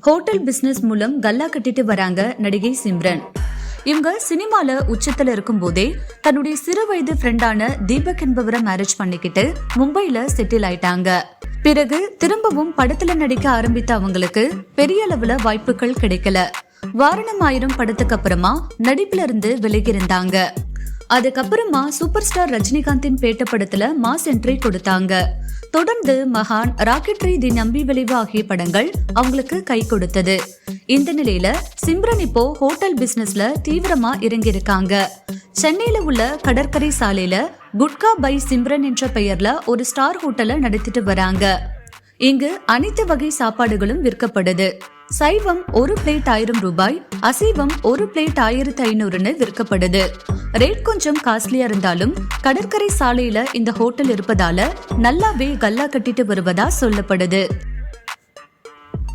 Hotel business மூலம் கல்லா கட்டிட்டு வராங்க நடிகை சிம்ரன். இவங்க சினிமால உச்சத்துல இருக்கும் போதே தன்னுடைய சிறு வயது ஃப்ரெண்டான தீபக் என்பவரை மேரேஜ் பண்ணிக்கிட்டு மும்பைல செட்டில் ஆயிட்டாங்க. பிறகு திரும்பவும் படத்துல நடிக்க ஆரம்பித்த அவங்களுக்கு பெரிய அளவுல வாய்ப்புகள் கிடைக்கல. வாரணம் ஆயிரம் படத்துக்கு அப்புறமா நடிப்புல இருந்து விலகி இருந்தாங்க. அதுக்கப்புறமா சூப்பர் ஸ்டார் ரஜினிகாந்தின் பேட்ட படத்துல மாஸ் என்ட்ரி கொடுத்தாங்க. தொடர்ந்து மகான், ராக்கெட்ரி, தி நம்பி விளைவு ஆகிய படங்கள் அவங்களுக்கு கை கொடுத்தது. இந்த நிலையில சிம்ரன் இப்போ ஹோட்டல் பிசினஸ்ல தீவிரமா இறங்கி இருக்காங்க. சென்னையில உள்ள கடற்கரை சாலையில குட்கா பை சிம்ரன் என்ற பெயர்ல ஒரு ஸ்டார் ஹோட்டலை நடத்திட்டு வராங்க. இங்கு அனைத்து வகை சாப்பாடுகளும் விற்கப்படுது. சைவம் ஒரு பிளேட் 1000 ரூபாய், அசைவம் ஒரு பிளேட் 1500 விற்கப்படுது. ரேட் கொஞ்சம் காஸ்ட்லியா இருந்தாலும் கடற்கரை சாலையில இந்த ஹோட்டல் இருப்பதால நல்லாவே கல்லா கட்டிட்டு வருவதா சொல்லப்படுது.